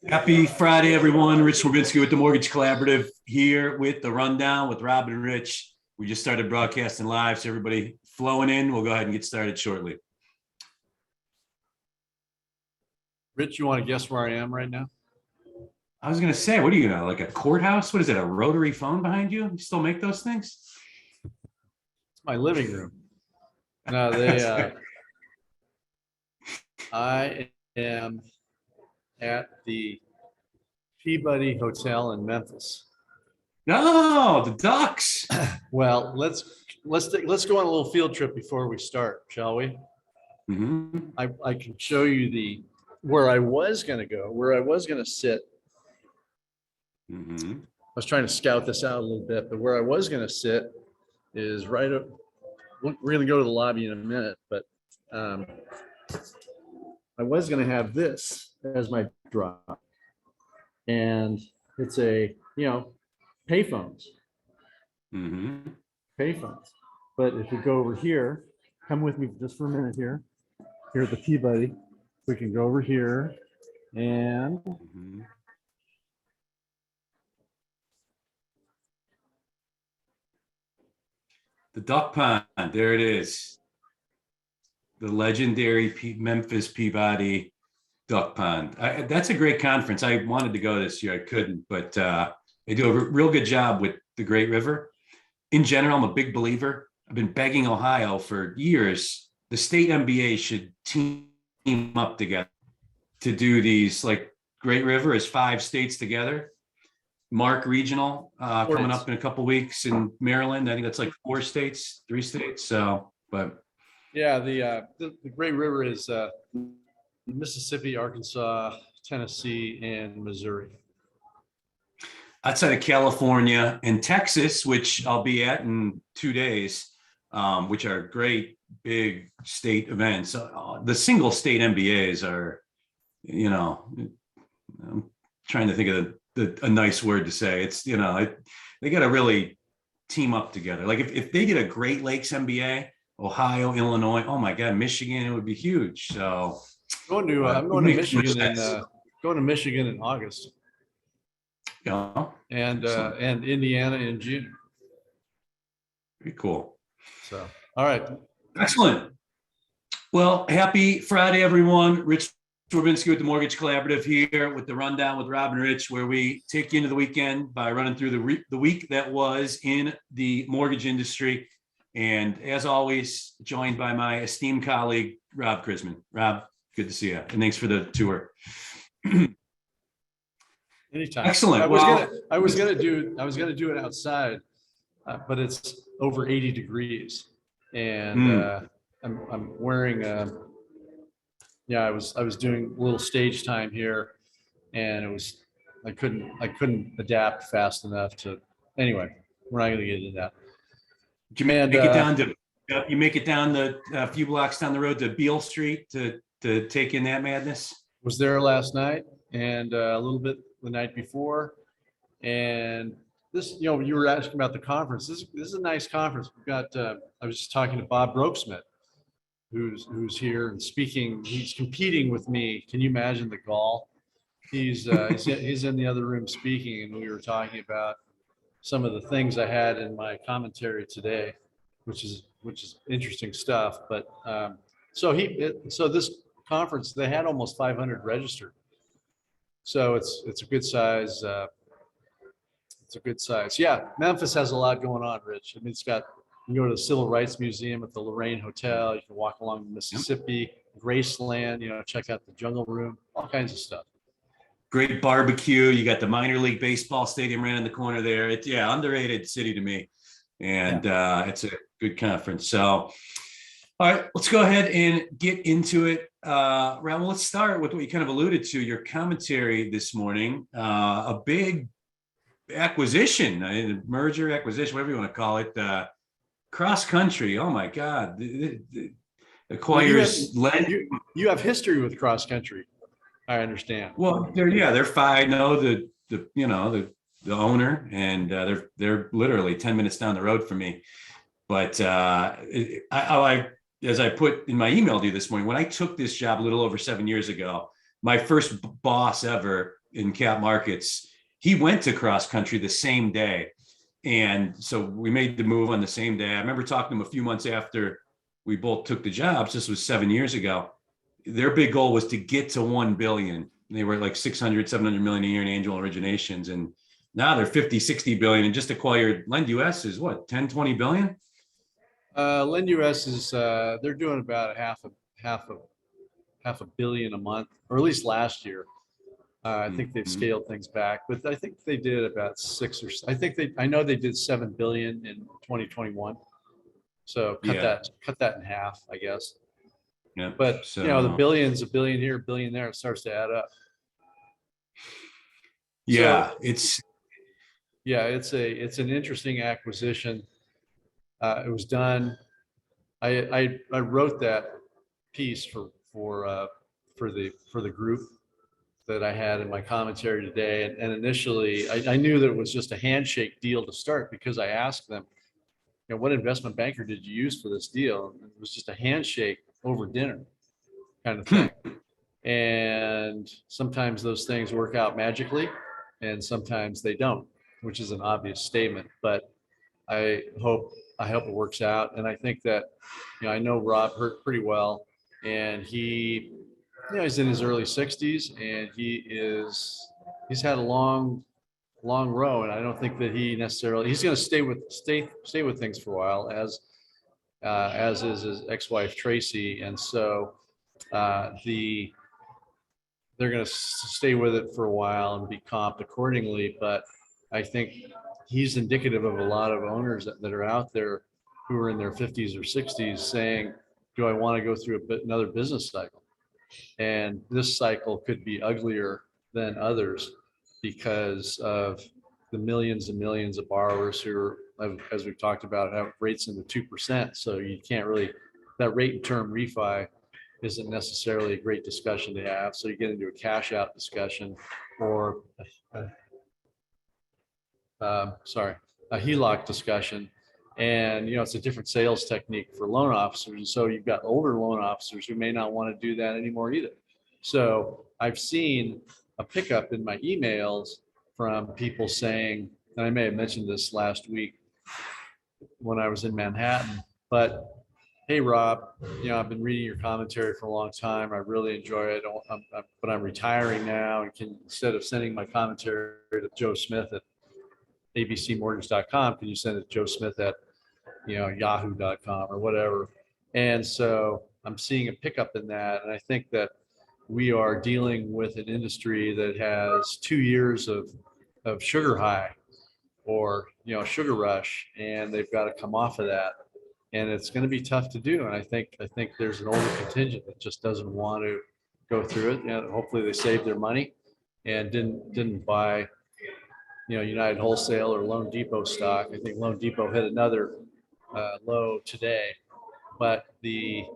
Happy Friday, everyone. Rich Swerbinsky with the Mortgage Collaborative here with the rundown with Rob and Rich. We just started broadcasting live, so everybody flowing in. We'll go ahead and get started shortly. Rich, you want to guess where I am right now? I was going to say, what are you, like a courthouse? What is it, a rotary phone behind you? You still make those things? It's my living room. No, I am at the Peabody Hotel in Memphis. No, the Ducks. Well, let's go on a little field trip before we start, shall we? Mm-hmm. I can show you where I was going to go, where I was going to sit. Mm-hmm. I was trying to scout this out a little bit, but where I was going to sit is right up. We're going to go to the lobby in a minute, but I was going to have this as my drop, and it's a payphones. Mm-hmm. Payphones. But if we go over here, come with me just for a minute here. Here at the Peabody, we can go over here and. Mm-hmm. The Duck Pond, there it is. The legendary Memphis Peabody Duck Pond. That's a great conference. I wanted to go this year. I couldn't, but they do a real good job with the Great River. In general, I'm a big believer. I've been begging Ohio for years. The state MBA should team up together to do these, like Great River is 5 states together. Mark Regional coming up in a couple weeks in Maryland. I think that's like 3 states. So, but yeah, the Great River is Mississippi, Arkansas, Tennessee, and Missouri. Outside of California and Texas, which I'll be at in 2 days, which are great big state events. The single state MBAs are, I'm trying to think of a nice word to say. It's, they got to really team up together. Like if they get a Great Lakes MBA, Ohio, Illinois, oh my God, Michigan, it would be huge. So I'm going to Michigan in August. Yeah. And Indiana in June. Pretty cool. So, all right. Excellent. Well, happy Friday, everyone. Rich Swerbinsky with the Mortgage Collaborative here with the rundown with Rob and Rich, where we take you into the weekend by running through the week that was in the mortgage industry. And as always, joined by my esteemed colleague, Rob Chrisman. Rob, good to see you. And thanks for the tour. Anytime. Excellent. I was gonna do it outside, but it's over 80 degrees, and I'm wearing. I was doing a little stage time here, and I couldn't adapt fast enough to. Anyway, we're not gonna get into that. Did you make it down to? You make it down a few blocks down the road to Beale Street to take in that madness? Was there last night and a little bit the night before, and this, you were asking about the conference. This is a nice conference. We've got. I was just talking to Bob Brokesmith, who's here and speaking. He's competing with me. Can you imagine the gall? He's in the other room speaking, and we were talking about some of the things I had in my commentary today, which is interesting stuff. But so this conference, they had almost 500 registered. So it's a good size. It's a good size. Yeah, Memphis has a lot going on, Rich. I mean, you can go to the Civil Rights Museum at the Lorraine Hotel. You can walk along the Mississippi, Graceland, check out the Jungle Room, all kinds of stuff. Great barbecue. You got the minor league baseball stadium right in the corner there. It's underrated city to me. And it's a good conference. So, all right, let's go ahead and get into it. Raul, let's start with what you kind of alluded to, your commentary this morning. A big acquisition, a merger, acquisition, whatever you want to call it. Cross country. Oh my God. Acquires land. You have history with cross country. I understand. Well, they're fine. No, the owner, and they're literally 10 minutes down the road from me. But as I put in my email to you this morning, when I took this job a little over 7 years ago, my first boss ever in cap markets. He went to cross country the same day. And so we made the move on the same day. I remember talking to him a few months after we both took the jobs. This was 7 years ago. Their big goal was to get to 1 billion. They were like 600, 700 million a year in annual originations. And now they're 50, 60 billion and just acquired. Lend US is what, 10, 20 billion? Lend US is, they're doing about half a billion a month, or at least last year. I think they've Mhm. scaled things back, but I think they did about I know they did 7 billion in 2021. So Yeah. cut that in half, I guess. Yeah. But the So, billions, a billion here, a billion there, it starts to add up. So yeah, it's, yeah, it's an interesting acquisition. It was done. I wrote that piece for the group that I had in my commentary today. And initially, I knew that it was just a handshake deal to start because I asked them, what investment banker did you use for this deal? And it was just a handshake over dinner kind of thing. And sometimes those things work out magically and sometimes they don't, which is an obvious statement. But I hope it works out. And I think that, I know Rob Hurt pretty well, and he's in his early 60s, and he's had a long row, and I don't think that he's going to stay with things for a while, as is his ex-wife Tracy, and so they're going to stay with it for a while and be comped accordingly. But I think he's indicative of a lot of owners that are out there who are in their 50s or 60s saying, do I want to go through another business cycle? And this cycle could be uglier than others because of the millions and millions of borrowers who are, as we've talked about, have rates in the 2%. So you can't really, that rate and term refi isn't necessarily a great discussion to have. So you get into a cash out discussion or, a HELOC discussion. And, it's a different sales technique for loan officers. And so you've got older loan officers who may not want to do that anymore either. So I've seen a pickup in my emails from people saying, and I may have mentioned this last week when I was in Manhattan, but hey, Rob, I've been reading your commentary for a long time. I really enjoy it, but I'm retiring now. And instead of sending my commentary to Joe Smith at abcmortgage.com, can you send it to Joe Smith at yahoo.com or whatever? And so I'm seeing a pickup in that. And I think that we are dealing with an industry that has 2 years of sugar high or, sugar rush, and they've got to come off of that. And it's going to be tough to do. And I think there's an older contingent that just doesn't want to go through it. Hopefully they saved their money and didn't buy, United Wholesale or Loan Depot stock. I think Loan Depot hit another low today, but they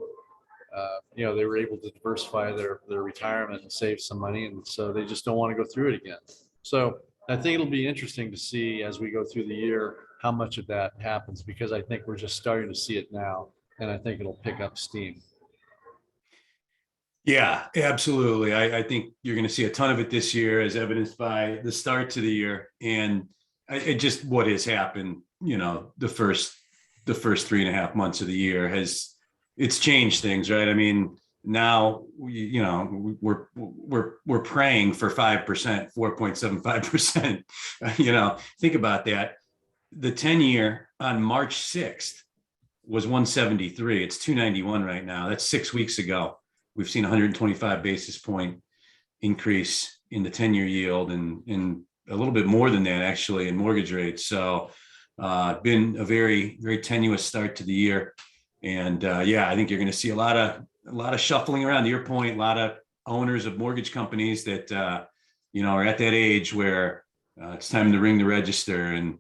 were able to diversify their retirement and save some money, and so they just don't want to go through it again. So I think it'll be interesting to see as we go through the year how much of that happens, because I think we're just starting to see it now, and I think it'll pick up steam. yeah, absolutely. I think you're going to see a ton of it this year, as evidenced by the start to the year. And it just what has happened, the first 3.5 months of the year it's changed things, right? I mean, now we're praying for 5%, 4.75%. Think about that. The 10-year on March 6th was 173. It's 291 right now. That's 6 weeks ago. We've seen 125 basis point increase in the 10-year yield and a little bit more than that actually in mortgage rates. So been a very, very tenuous start to the year. And I think you're going to see a lot of shuffling around. To your point, a lot of owners of mortgage companies that are at that age where it's time to ring the register, and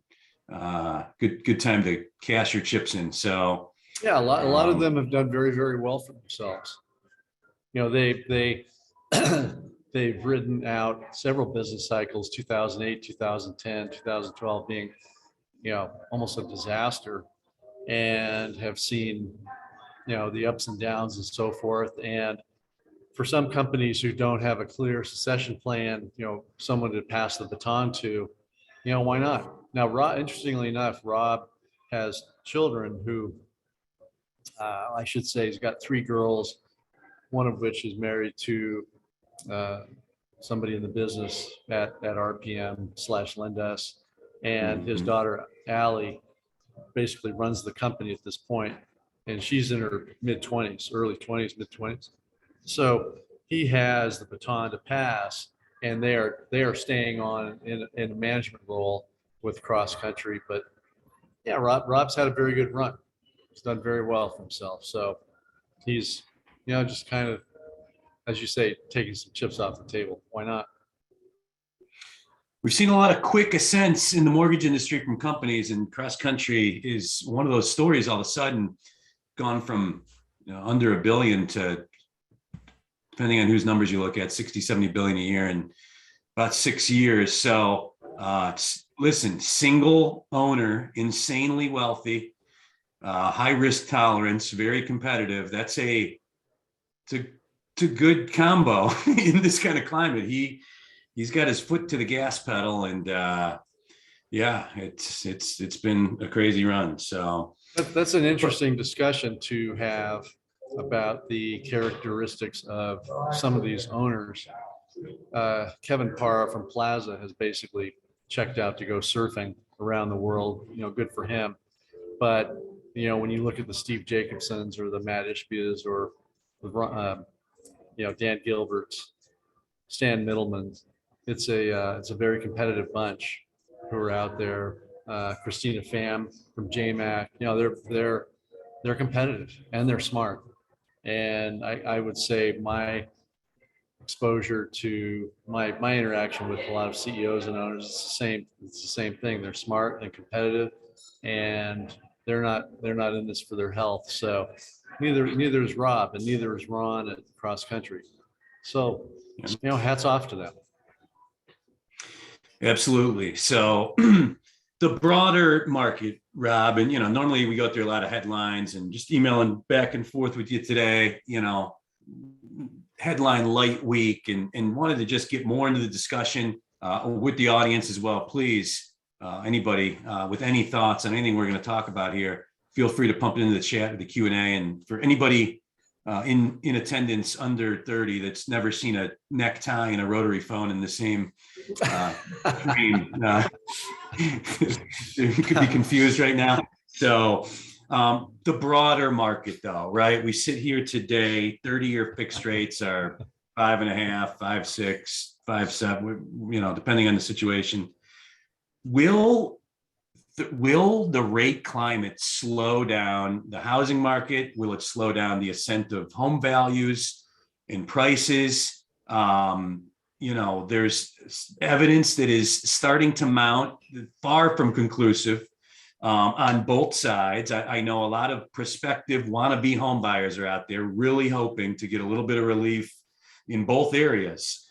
good time to cash your chips in. So yeah, a lot of them have done very, very well for themselves. They they've ridden out several business cycles, 2008, 2010, 2012 being, almost a disaster, and have seen, the ups and downs and so forth. And for some companies who don't have a clear succession plan, someone to pass the baton to, why not? Now, Rob, interestingly enough, Rob has children who, I should say, he's got 3 girls, one of which is married to somebody in the business at RPM/Lendes, and his Mhm. daughter Allie basically runs the company at this point, and she's in her mid-20s, early 20s, mid-20s. So he has the baton to pass, and they are staying on in a management role with cross country. But yeah, Rob's had a very good run. He's done very well for himself. So he's, just kind of, as you say, taking some chips off the table. Why not? We've seen a lot of quick ascents in the mortgage industry from companies, and cross country is one of those stories. All of a sudden, gone from under $1 billion to, depending on whose numbers you look at, 60, 70 billion a year in about 6 years. So listen, single owner, insanely wealthy, high risk tolerance, very competitive. It's a good combo in this kind of climate. He's got his foot to the gas pedal, and yeah, it's been a crazy run. So That's an interesting discussion to have about the characteristics of some of these owners. Kevin Parra from Plaza has basically checked out to go surfing around the world. Good for him. But when you look at the Steve Jacobsons or the Matt Ishbias or Dan Gilbert's, Stan Middleman's, it's a very competitive bunch who are out there. Christina Pham from JMac, they're competitive and they're smart. And I would say my exposure to my interaction with a lot of CEOs and owners, it's the same thing. They're smart and competitive, and they're not in this for their health. So neither is Rob, and neither is Ron at Cross Country. So hats off to them. absolutely. So the broader market, Rob, and normally we go through a lot of headlines, and just emailing back and forth with you today, headline light week, and wanted to just get more into the discussion with the audience as well. Please, anybody with any thoughts on anything we're going to talk about here, feel free to pump it into the chat or the Q&A. And for anybody in attendance under 30 that's never seen a necktie and a rotary phone in the same frame, you could be confused right now. So the broader market, though, right? We sit here today, 30-year fixed rates are 5.5, 5.6, 5.7, depending on the situation. Will the rate climate slow down the housing market? Will it slow down the ascent of home values and prices? There's evidence that is starting to mount, far from conclusive, on both sides. I know a lot of prospective wannabe home buyers are out there really hoping to get a little bit of relief in both areas,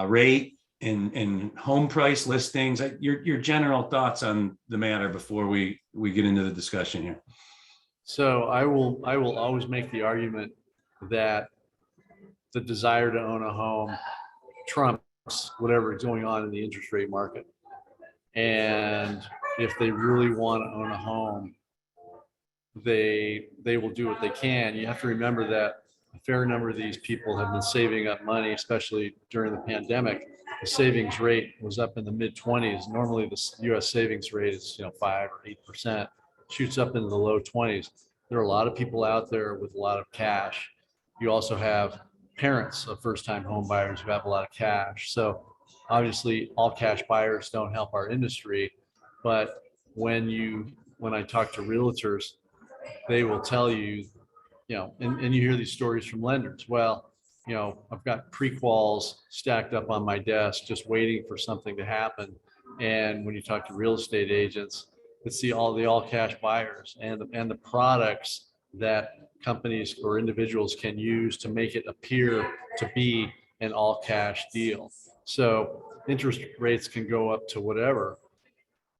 rate and home price listings. Your general thoughts on the matter before we get into the discussion here. So I will always make the argument that the desire to own a home trumps whatever is going on in the interest rate market. And if they really want to own a home, they will do what they can. You have to remember that a fair number of these people have been saving up money, especially during the pandemic. The savings rate was up in the mid-20s. Normally the US savings rate is 5 or 8%, shoots up into the low 20s. There are a lot of people out there with a lot of cash. You also have parents of first-time home buyers who have a lot of cash. So obviously all cash buyers don't help our industry, but when I talk to realtors, they will tell you, and you hear these stories from lenders. Well, I've got pre-quals stacked up on my desk, just waiting for something to happen. And when you talk to real estate agents, it's the all cash buyers and the products that companies or individuals can use to make it appear to be an all cash deal. So interest rates can go up to whatever.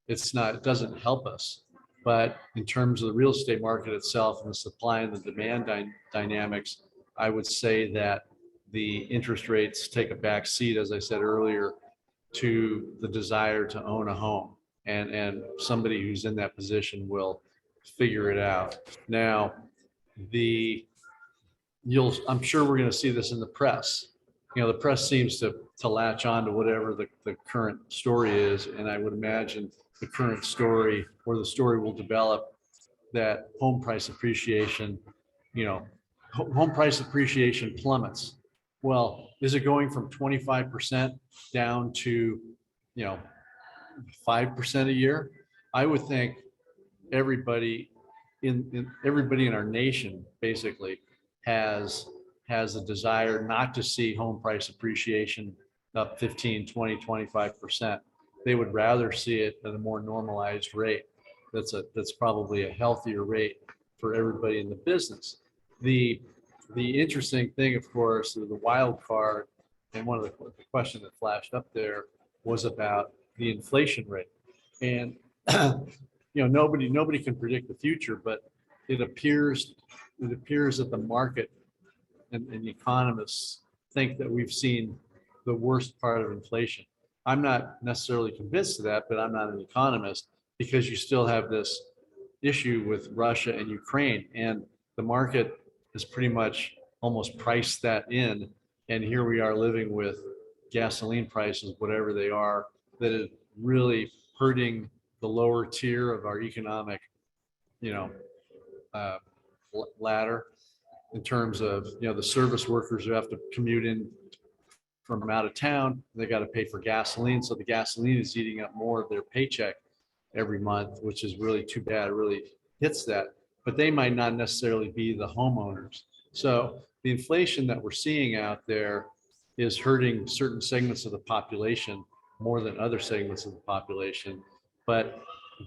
It doesn't help us. But in terms of the real estate market itself and the supply and the demand dynamics, I would say that the interest rates take a back seat, as I said earlier, to the desire to own a home. And somebody who's in that position will figure it out. Now, I'm sure we're going to see this in the press. The press seems to latch on to whatever the current story is. And I would imagine the current story, or the story will develop, that home price appreciation, home price appreciation plummets. Well, is it going from 25% down to, 5% a year? I would think everybody everybody in our nation basically has a desire not to see home price appreciation up 15, 20, 25%. They would rather see it at a more normalized rate. That's probably a healthier rate for everybody in the business. The interesting thing, of course, the wild card, and one of the question that flashed up there was about the inflation rate. And nobody can predict the future, but it appears that the market and the economists think that we've seen the worst part of inflation. I'm not necessarily convinced of that, but I'm not an economist, because you still have this issue with Russia and Ukraine, and the market has pretty much almost priced that in. And here we are living with gasoline prices, whatever they are, that is really hurting the lower tier of our economic, ladder, in terms of, the service workers who have to commute in from out of town. They got to pay for gasoline. So the gasoline is eating up more of their paycheck every month, which is really too bad. It really hits that. But they might not necessarily be the homeowners. So the inflation that we're seeing out there is hurting certain segments of the population more than other segments of the population. But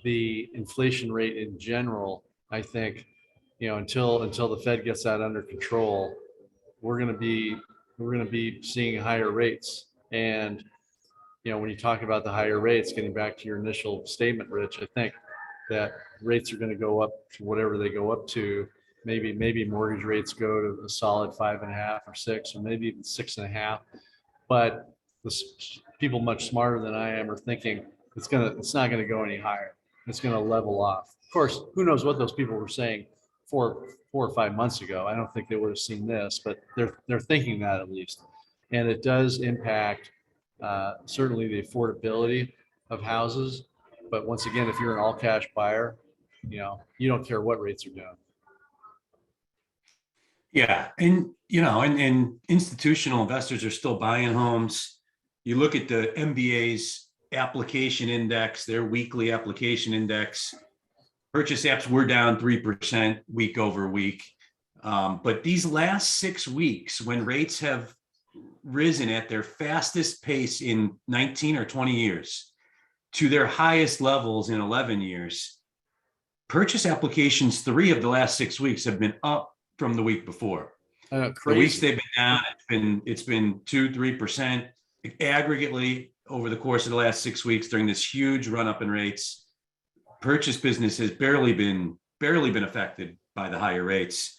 the inflation rate in general, I think, until the Fed gets that under control, we're going to be seeing higher rates. And when you talk about the higher rates, getting back to your initial statement, Rich, I think that rates are going to go up to whatever they go up to. Maybe mortgage rates go to a solid 5.5 or 6, or maybe even 6.5. But people much smarter than I am are thinking it's not going to go any higher. It's going to level off. Of course, who knows what those people were saying 4 or 5 months ago. I don't think they would have seen this, but they're thinking that, at least. And it does impact certainly the affordability of houses. But once again, if you're an all cash buyer, you don't care what rates are doing. Yeah. And institutional investors are still buying homes. You look at the MBA's application index, their weekly application index, purchase apps were down 3% week over week. But these last 6 weeks, when rates have risen at their fastest pace in 19 or 20 years to their highest levels in 11 years, purchase applications 3 of the last 6 weeks have been up from the week before. The weeks they've been down, it's been 2-3% aggregately over the course of the last 6 weeks during this huge run up in rates. Purchase business has barely been affected by the higher rates.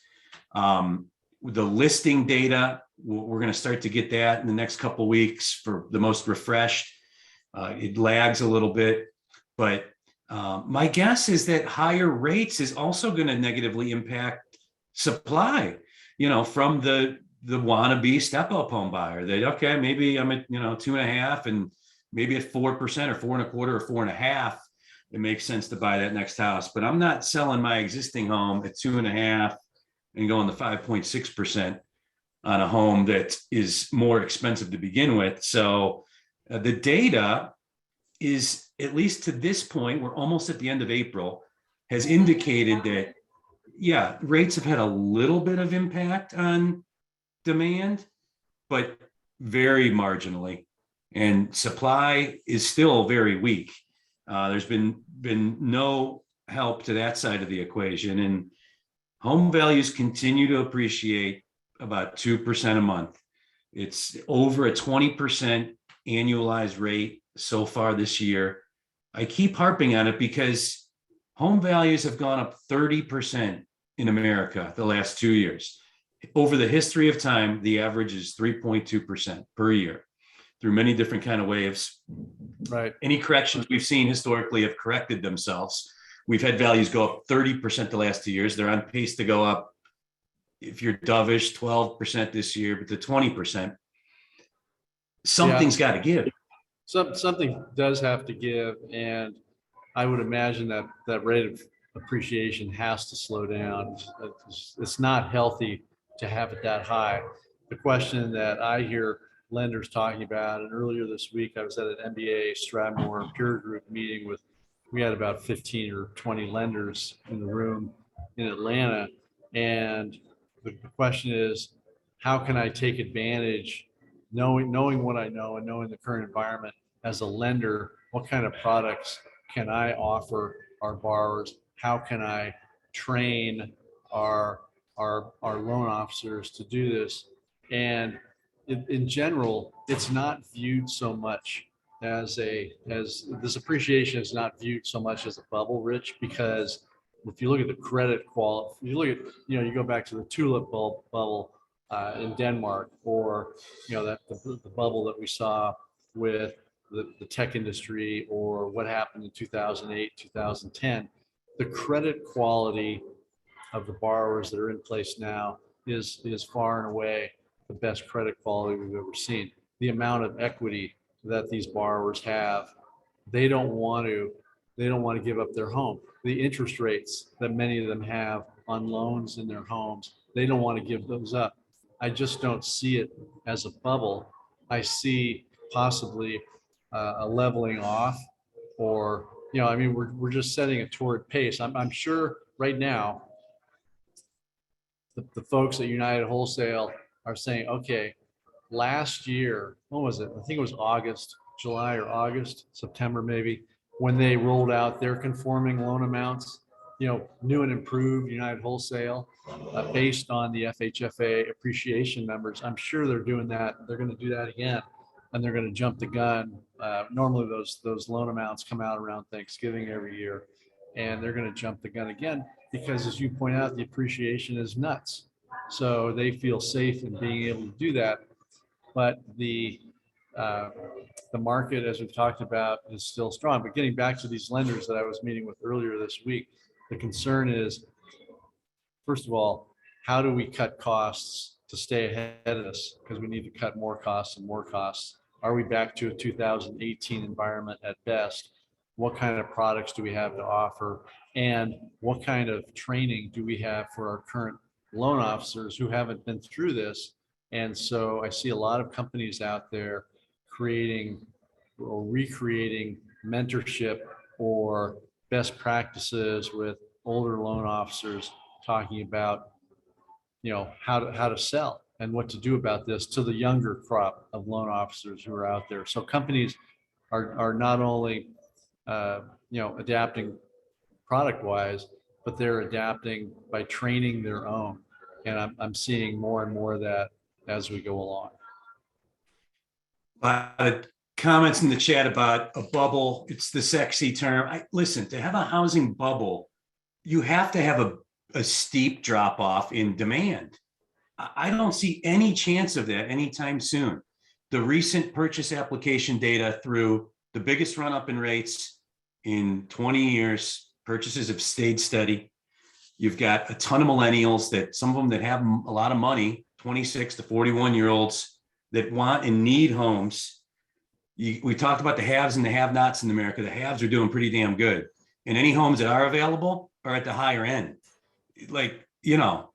The listing data, we're going to start to get that in the next couple of weeks for the most refreshed. It lags a little bit, but my guess is that higher rates is also going to negatively impact supply, from the wannabe step-up home buyer. That, okay, maybe I'm at 2.5, and maybe at 4% or 4.25 or 4.5. It makes sense to buy that next house, but I'm not selling my existing home at 2.5 and going to 5.6% on a home that is more expensive to begin with. So the data is, at least to this point, we're almost at the end of April, has indicated that, yeah, rates have had a little bit of impact on demand, but very marginally. And supply is still very weak. There's been no help to that side of the equation, and home values continue to appreciate about 2% a month. It's over a 20% annualized rate so far this year. I keep harping on it because home values have gone up 30% in America the last 2 years. Over the history of time, the average is 3.2% per year through many different kind of waves. Right. Any corrections we've seen historically have corrected themselves. We've had values go up 30% the last 2 years. They're on pace to go up, if you're dovish, 12% this year, but to 20%. Something's got to give. Something does have to give, and I would imagine that that rate of appreciation has to slow down. It's not healthy to have it that high. The question that I hear lenders talking about, and earlier this week I was at an MBA Stratmore peer group meeting with, we had about 15 or 20 lenders in the room in Atlanta, and the question is, how can I take advantage, knowing what I know and knowing the current environment as a lender, what kind of products can I offer our borrowers? How can I train our loan officers to do this? And in general, it's not viewed so much as this appreciation is not viewed so much as a bubble, Rich, because if you look at the credit quality, you look at, you go back to the tulip bubble in Denmark, or, that the bubble that we saw with the tech industry, or what happened in 2008, 2010, the credit quality of the borrowers that are in place now is far and away the best credit quality we've ever seen. The amount of equity that these borrowers have, they don't want to give up their home. The interest rates that many of them have on loans in their homes, they don't want to give those up. I just don't see it as a bubble. I see possibly a leveling off, or, we're just setting a torrid pace. I'm sure right now the folks at United Wholesale are saying, okay, last year, what was it? I think it was July or August, September maybe, when they rolled out their conforming loan amounts, new and improved United Wholesale, based on the FHFA appreciation numbers. I'm sure they're doing that. They're going to do that again, and they're going to jump the gun. Normally those loan amounts come out around Thanksgiving every year, and they're going to jump the gun again because, as you point out, the appreciation is nuts. So they feel safe in being able to do that. But the market, as we've talked about, is still strong. But getting back to these lenders that I was meeting with earlier this week, the concern is, first of all, how do we cut costs to stay ahead of this? Because we need to cut more costs and more costs. Are we back to a 2018 environment at best? What kind of products do we have to offer? And what kind of training do we have for our current loan officers who haven't been through this? And so I see a lot of companies out there creating or recreating mentorship or best practices with older loan officers, talking about, how to sell and what to do about this to the younger crop of loan officers who are out there. So companies are not only adapting product wise, but they're adapting by training their own. And I'm seeing more and more of that as we go along. Comments in the chat about a bubble. It's the sexy term. Listen, to have a housing bubble, you have to have a steep drop off in demand. I don't see any chance of that anytime soon. The recent purchase application data through the biggest run up in rates in 20 years, purchases have stayed steady. You've got a ton of millennials, that some of them that have a lot of money, 26 to 41-year-olds that want and need homes. We talked about the haves and the have-nots in America. The haves are doing pretty damn good. And any homes that are available are at the higher end. Like,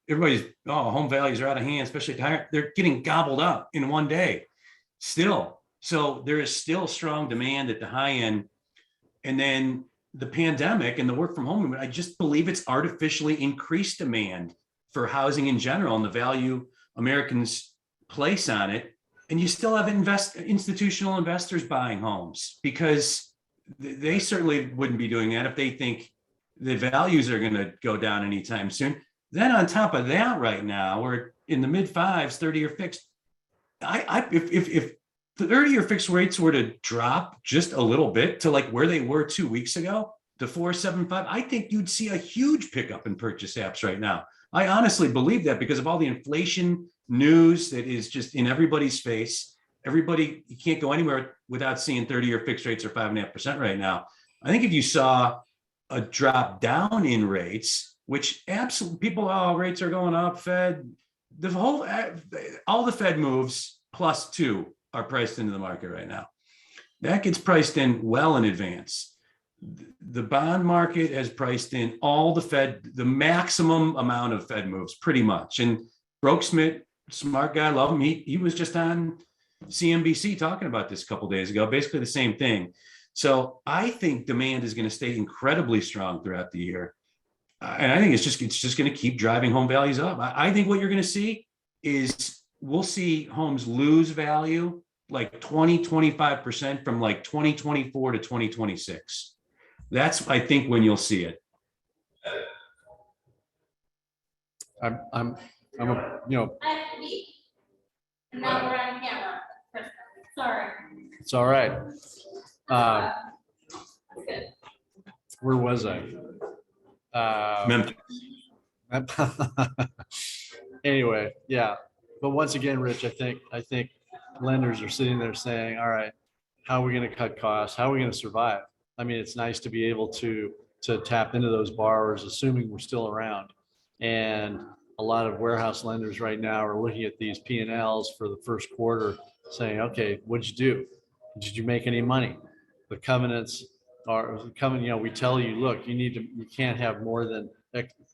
everybody's, home values are out of hand, especially at the higher, they're getting gobbled up in one day still. So there is still strong demand at the high end. And then the pandemic and the work from home movement, I just believe it's artificially increased demand for housing in general and the value Americans place on it. And you still have institutional investors buying homes, because they certainly wouldn't be doing that if they think the values are going to go down anytime soon. Then on top of that, right now, we're in the mid fives, 30-year fixed. If the 30-year fixed rates were to drop just a little bit to like where they were 2 weeks ago, to 4.75, I think you'd see a huge pickup in purchase apps right now. I honestly believe that because of all the inflation news that is just in everybody's face. Everybody, you can't go anywhere without seeing 30-year fixed rates are 5.5% right now. I think if you saw a drop down in rates, which absolutely people, oh, rates are going up, Fed, the whole, all the Fed moves plus two are priced into the market right now. That gets priced in well in advance. The bond market has priced in all the maximum amount of Fed moves pretty much. And Brokesmith, smart guy, love him. He was just on CNBC talking about this a couple days ago, basically the same thing. So I think demand is going to stay incredibly strong throughout the year. And I think it's just going to keep driving home values up. I think what you're going to see is we'll see homes lose value like 20-25% from like 2024 to 2026. That's, I think, when you'll see it. I'm a, you know, I have to leave. And now we're on camera. Sorry. it's all right. That's good. Where was I? Memphis. Anyway, yeah. But once again, Rich, I think lenders are sitting there saying, all right, how are we going to cut costs? How are we going to survive? I mean, it's nice to be able to tap into those borrowers, assuming we're still around. And a lot of warehouse lenders right now are looking at these P&Ls for the first quarter saying, okay, what'd you do? Did you make any money? The covenants are coming, you know, we tell you, look, you can't have more than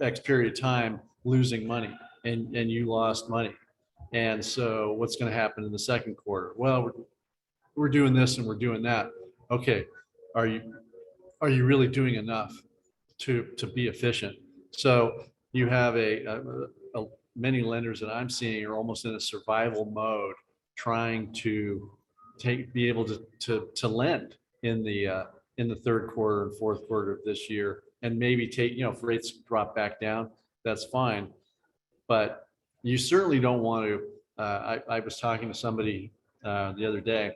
X period of time losing money, and you lost money. And so what's going to happen in the second quarter? Well, we're doing this and we're doing that. Okay. Are you really doing enough to be efficient? So you have many lenders that I'm seeing are almost in a survival mode, trying to be able to lend in the third quarter and fourth quarter of this year, and maybe take, you know, if rates drop back down, that's fine. But you certainly don't want to. I was talking to somebody the other day,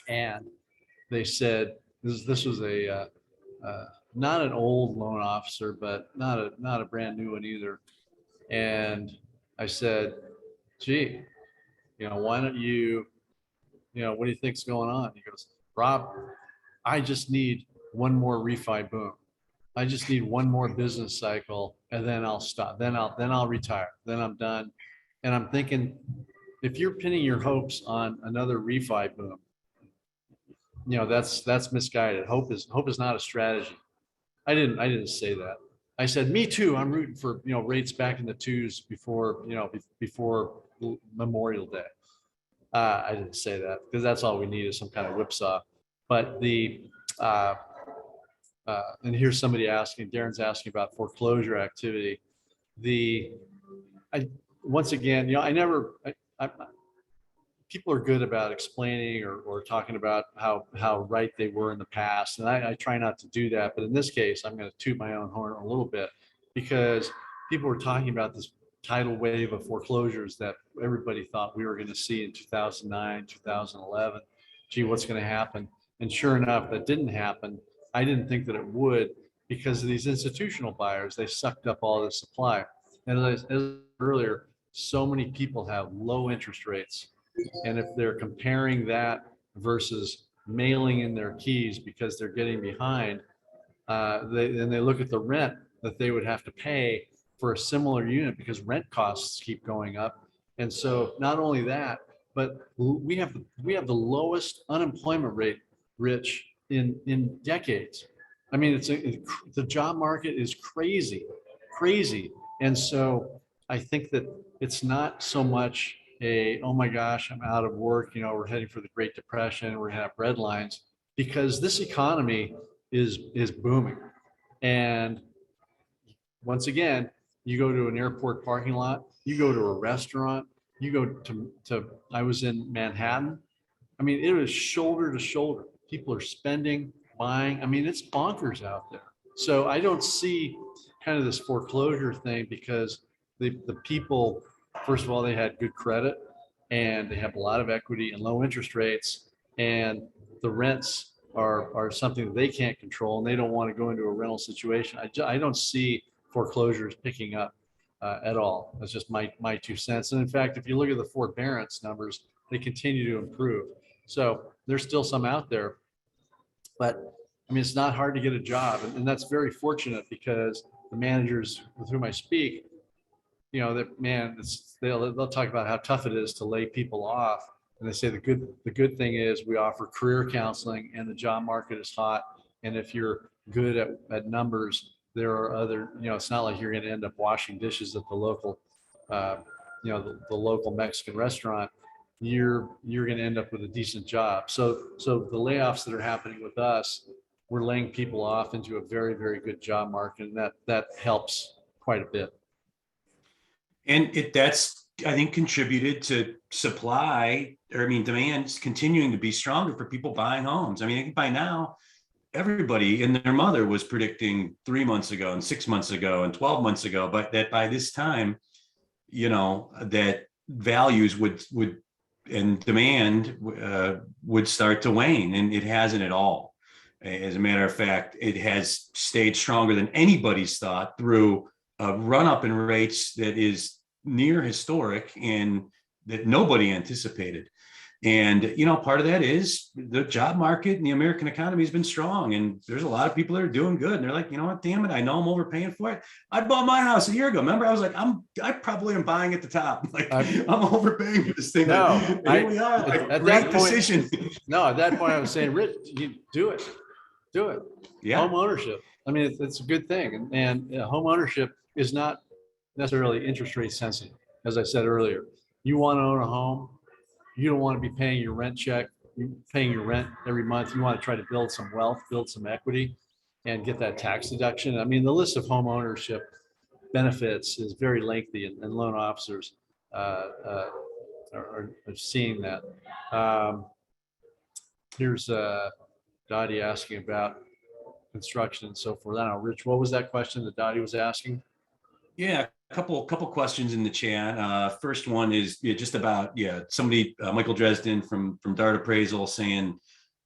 and they said this was a not an old loan officer, but not a brand new one either. And I said, gee, you know, why don't you know, what do you think's going on? He goes, Rob, I just need one more refi boom. I just need one more business cycle, and then I'll stop. Then I'll retire. Then I'm done. And I'm thinking, if you're pinning your hopes on another refi boom, you know, that's misguided. Hope is not a strategy. I didn't say that. I said, me too. I'm rooting for, you know, rates back in the twos before, you know, before Memorial Day. I didn't say that because that's all we need is some kind of whipsaw. But and here's somebody asking, Darren's asking about foreclosure activity. Once again, you know, people are good about explaining or talking about how right they were in the past. And I try not to do that. But in this case, I'm going to toot my own horn a little bit, because people were talking about this tidal wave of foreclosures that everybody thought we were going to see in 2009, 2011. Gee, what's going to happen? And sure enough, that didn't happen. I didn't think that it would, because of these institutional buyers. They sucked up all the supply. And as I said earlier, so many people have low interest rates. And if they're comparing that versus mailing in their keys because they're getting behind, then they look at the rent that they would have to pay for a similar unit, because rent costs keep going up. And so not only that, but we have the lowest unemployment rate, Rich, in decades. I mean, the job market is crazy. And so I think that it's not so much oh my gosh, I'm out of work, you know, we're heading for the Great Depression, we're gonna have red lines, because this economy is booming. And once again, you go to an airport parking lot, you go to a restaurant, you go to I was in Manhattan. I mean, it was shoulder to shoulder. People are spending, buying. I mean, it's bonkers out there. So I don't see kind of this foreclosure thing, because the people, first of all, they had good credit, and they have a lot of equity and low interest rates, and the rents are something that they can't control, and they don't want to go into a rental situation. I don't see foreclosures picking up. at all. That's just my 2 cents. And in fact, if you look at the forbearance numbers, they continue to improve. So there's still some out there, but I mean, it's not hard to get a job, and that's very fortunate because the managers with whom I speak, you know, that man, they'll talk about how tough it is to lay people off. And they say the good thing is we offer career counseling and the job market is hot. And if you're good at numbers, there are other, you know, it's not like you're going to end up washing dishes at the local, you know, the local Mexican restaurant. You're going to end up with a decent job. So the layoffs that are happening with us, we're laying people off into a very, very good job market. And that helps quite a bit. And that's, I think, contributed to supply, or I mean, demand's continuing to be stronger for people buying homes. I mean, by now, everybody and their mother was predicting 3 months ago and 6 months ago and 12 months ago, but that by this time, you know, that values would and demand would start to wane, and it hasn't at all. As a matter of fact, it has stayed stronger than anybody's thought through a run up in rates that is near historic and that nobody anticipated. And, you know, part of that is the job market and the American economy has been strong. And there's a lot of people that are doing good. And they're like, you know what, damn it, I know I'm overpaying for it. I bought my house a year ago. Remember, I was like, I probably am buying at the top. Like, I'm overpaying for this thing. No, here we are. Like, at great that point, decision. No, at that point I was saying, Rich, you do it. Yeah. Home ownership. I mean, it's a good thing. And home ownership is not necessarily interest rate sensitive. As I said earlier, you want to own a home. You don't want to be paying your rent check, paying your rent every month. You want to try to build some wealth, build some equity, and get that tax deduction. I mean, the list of home ownership benefits is very lengthy, and loan officers are seeing that. Here's Dottie asking about construction and so forth. I don't know, Rich, what was that question that Dottie was asking? Yeah, a couple questions in the chat. First one is just about somebody, Michael Dresden from Dart Appraisal, saying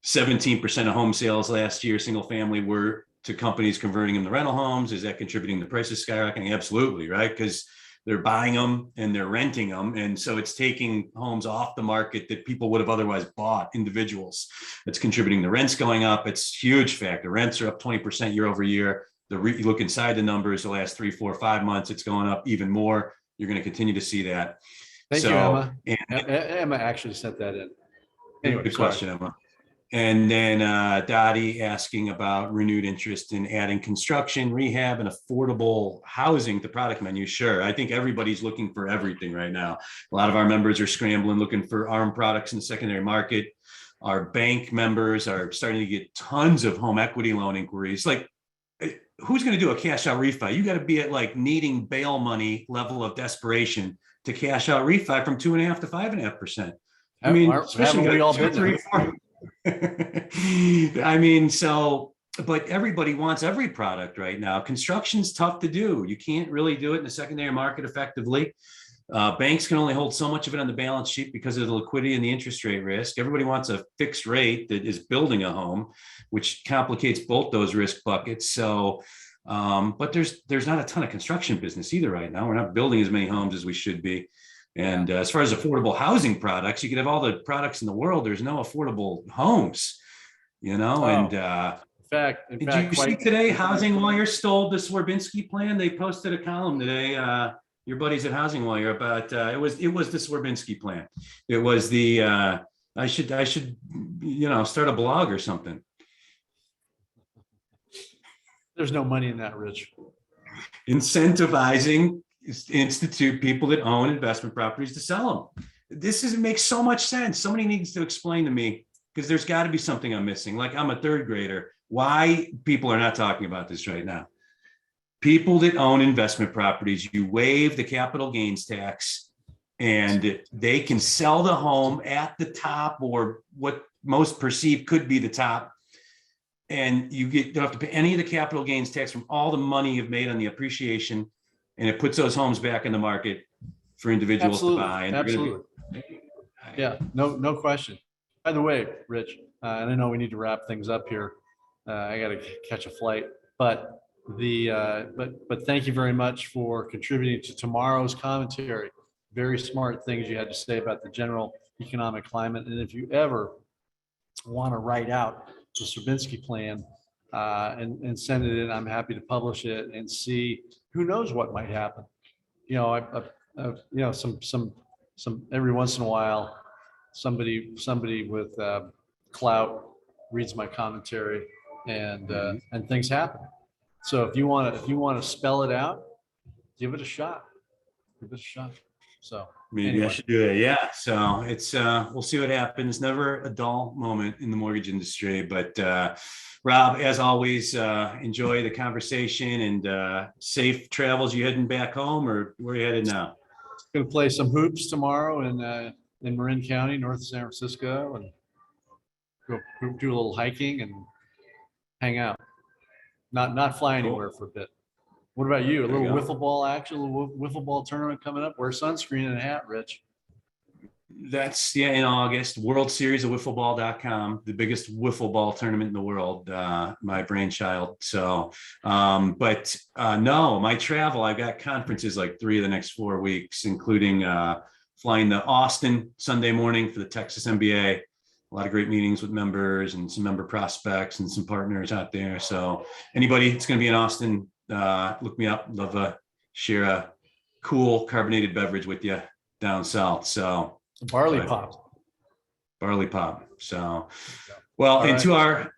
17% of home sales last year, single family, were to companies converting them to rental homes. Is that contributing to prices skyrocketing? Absolutely, right? Because they're buying them and they're renting them, and so it's taking homes off the market that people would have otherwise bought, individuals. It's contributing to rents going up. It's a huge factor. Rents are up 20% year over year. You look inside the numbers, the last 3, 4, 5 months, it's going up even more. You're going to continue to see that. Thank you, Emma. Emma actually sent that in. Anyway, good question, Emma. And then Dottie asking about renewed interest in adding construction, rehab, and affordable housing to product menu. Sure. I think everybody's looking for everything right now. A lot of our members are scrambling, looking for ARM products in the secondary market. Our bank members are starting to get tons of home equity loan inquiries. Like, who's going to do a cash out refi? You got to be at like needing bail money level of desperation to cash out refi from 2.5% to 5.5%. I mean, haven't we all been there? I mean, so, but everybody wants every product right now. Construction's tough to do. You can't really do it in the secondary market effectively. Banks can only hold so much of it on the balance sheet because of the liquidity and the interest rate risk. Everybody wants a fixed rate that is building a home, which complicates both those risk buckets. So, but there's not a ton of construction business either right now. We're not building as many homes as we should be. And as far as affordable housing products, you could have all the products in the world. There's no affordable homes, you know. And in fact, did you see today Housing Wire stole the Swerbinsky plan? They posted a column today. Your buddies at Housing Wire about it was the Swerbinsky plan. It was the I should start a blog or something. There's no money in that, Rich. Incentivizing institute people that own investment properties to sell them. Makes so much sense. Somebody needs to explain to me, because there's got to be something I'm missing. Like, I'm a third grader. Why people are not talking about this right now? People that own investment properties, you waive the capital gains tax and they can sell the home at the top, or what most perceive could be the top. And you don't have to pay any of the capital gains tax from all the money you've made on the appreciation. And it puts those homes back in the market for individuals to buy. And absolutely. Yeah, no question. By the way, Rich, and I know we need to wrap things up here. I got to catch a flight, but but thank you very much for contributing to tomorrow's commentary. Very smart things you had to say about the general economic climate. And if you ever want to write out the Stravinsky plan and send it in, I'm happy to publish it and see who knows what might happen. You know, some every once in a while, somebody with clout reads my commentary and things happen. So if you want to spell it out, give it a shot. Give it a shot. So Maybe anyway. I should do it. Yeah. So it's we'll see what happens. Never a dull moment in the mortgage industry. But Rob, as always, enjoy the conversation and safe travels. You heading back home or where are you headed now? Going to play some hoops tomorrow in Marin County, north of San Francisco, and go do a little hiking and hang out. Not fly anywhere for a bit. What about you? A There you little go. wiffle ball action, a little wiffle ball tournament coming up. Wear sunscreen and a hat, Rich. That's in August. World Series of Wiffleball.com, the biggest wiffle ball tournament in the world. My brainchild. So, but no, my travel. I've got conferences like 3 of the next 4 weeks, including flying to Austin Sunday morning for the Texas MBA. A lot of great meetings with members and some member prospects and some partners out there. So anybody that's going to be in Austin, look me up. Love to share a cool carbonated beverage with you down south. So Barley But- pop. barley pop. So, well, All and right.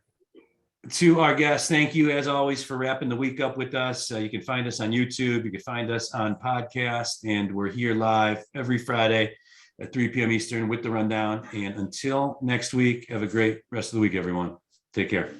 to our guests, thank you as always for wrapping the week up with us. You can find us on YouTube. You can find us on podcast, and we're here live every Friday at 3 p.m. Eastern with the rundown. And until next week, have a great rest of the week, everyone. Take care.